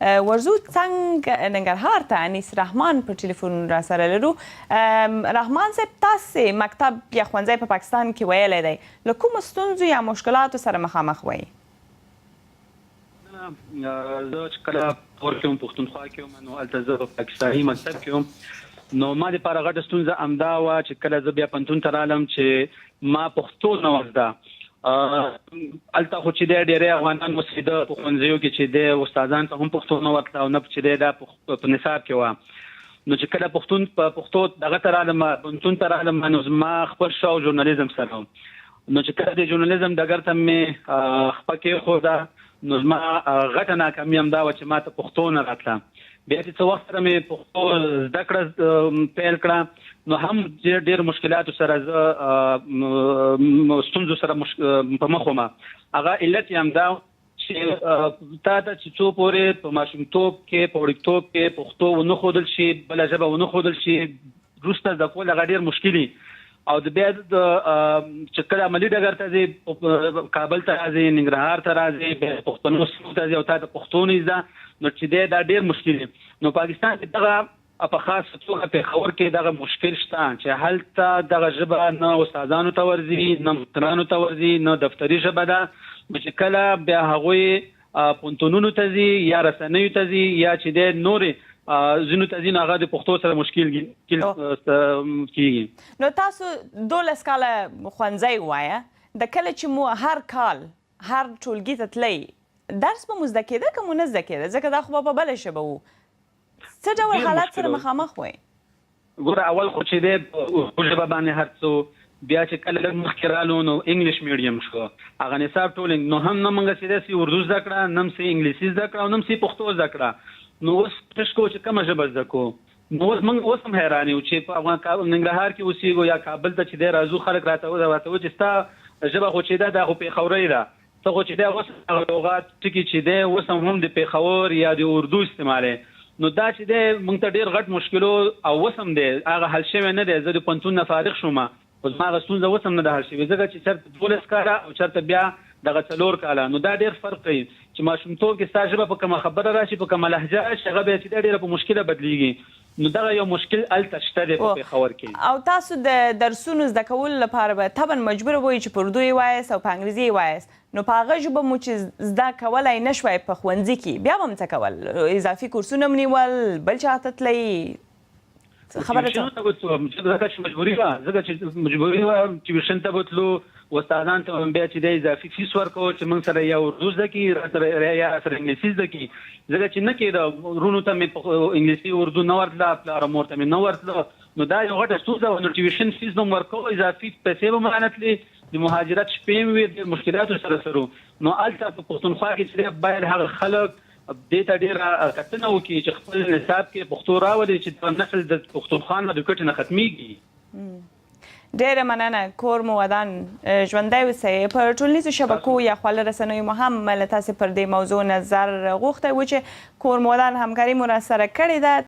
ورځو څنګه ننګرهار ته انیس رحمان په ټلیفون را سره لرو. رحمان صاحب، تاسې مکتب یا ښوونځی په پاکستان کې ویلی دی، له کومو ستونزو یا مشکلاتو سره مخامخ وئ؟ زه چې کله کور کې وم پښتونخوا کې وم، نو هلته زه په پاکستاني مکتب کې وم. نو ما دپاره غټه ستونزه همدا وه چې کله زه بیا پوهنتون ته رالم چې ما پښتو نه وه زده. هلته خو چې دی ډېری افغانان اوسېده په ښوونځیو کې چې دی استادان ته هم پښتو نه ورتله او نه چې دی دا په نصاب کې وه. نو چې کله پښتو دغه ته رالم، پوهنتون ته رالم، نو زما خپل شوق ژورنالیزم سره و. نو چې کله د ژورنالیزم ډګر ته مې خپه کېښوده، نو زما غټه ناکامي همدا وه چې ما ته پښتو نه راتله. بیا چې څه وخت سره مې پښتو زده کړه پیل کړه، نو هم ډېر مشکلاتو سره زه ستونزو سره په مخ وم. هغه علت یې همدا چې تا ته چې څو پورې په ماشومتوب کې په وړکتوب کې پښتو ونه ښودل شي، بله ژبه ونه ښودل شي، وروسته زده کول هغه ډېر مشکل وي. او د بیا چې کله عملي ډګر ته ځې، کابل ته راځې، ننګرهار ته راځې، بیا پښتنو سیمو ته ځې او تا ته پښتو نه زده، نو چې دی دا ډېر مشکل دی. نو پاکستان کې دغه په خاصه توګه پېښور کې دغه مشکل شته چې هلته دغه ژبه نه استادانو ته ورځي، نه مشرانو ته ورځي، نه دفتري ژبه ده. چې کله بیا هغوی پوهنتونونو ته ځي یا رسنیو ته ځي یا چې دی نورې ځینو ته ځي، نو هغه د پښتو سره مشکل کېږي. نو تاسو 12 کاله ښوونځی ووایه، د کله چې مو هر کال هر ټولګي ته تلئ، درس به مو زده کېده که مو نه زده کېده؟ ځکه دا خو به په بله ژبه وو. څه ډول حالات سره مخامخ وئ؟ ګوره، اول خو چې دی په ژبه باندې هر څه، بیا چې کله لږ مخکې رالو نو انګلیش میډیم شو، هغه نصاب ټول نو هم نه موږ چې داسې اردو زده کړه، نه هم انګلیسي زده کړه او نه هم پښتو زده کړه. نو اوس تش کوو چې کومه ژبه زده کړو. نو موږ اوس هم حیران یو چې په ننګرهار کې اوسېږو یا کابل ته چې دی راځو، خلک راته وایي چې ستا ژبه خو چې ده دا خو پېښورۍ ده، ته خو چې دی اوس هغه لغات ټکي چې دی اوس هم د پېښور یا د اردو استعمالوي. نو دا چې دی موږ ته ډېر غټ مشکل او اوس هم دی هغه حل شوی نه دی. زه د پوهنتون نه فارغ شوم، خو زما هغه ستونزه اوس هم نه ده حل شوې، ځکه چې چېرته 12 کاله او چېرته بیا دغه 4 کاله. نو دا ډېر فرق کوي چې ماشومتوب کې ستا ژبه په کومه خبره راشي، په کومه لهجه راشي، هغه بیا چې دی ډېره په مشکله بدلېږي. نو دغه یو مشکل هلته شته دی په پېښور کې. او تاسو د درسونو زده کولو لپاره به طبعا مجبوره وئ چې په اردو یې وایاست او په انګریزي یې وایاست. نو په هغه ژبه مو چې زده کولی نه شوی په ښوونځي کې، بیا به م څه کول؟ اضافي کورسونه م نیول، بل چا ته تلئ؟ خبره ځکه چې مجبوري وه، ځکه چې مجبوري وه چې ټیوشن ته به تلو، استادان ته بیا چې دی اضافي فیس ورکوو چې موږ سره یا اردو زده کړي یا سره انګلیسي زده کړي. ځکه چې نه کېده، ورونو ته مې انګلیسي اردو نه ورتله، پلار مور ته مې نه ورتله. نو دا یو غټه ستونزه وه. نو ټیوشن فیس به م ورکوو، اضافي پیسې به م رانتلې، د مهاجرت شپې مې وې، د مشکلاتو سره سره. نو هلته په پښتونخوا کې چې دی باید هغه خلک دې ته ډېره کتنه وکړي چې خپل نصاب کې پښتو راولي، چې د نسل د پښتونخوا نه د کټې نه ختمېږي. ډېره مننه. کور مو ودان، ژوندی اوسئ. په ټولنیزو شبکو یا خواله رسنیو مو هم له تاسې پر دې موضوع نظر غوښتی و چې کور مو ودان همکاري مو راسره کړې ده.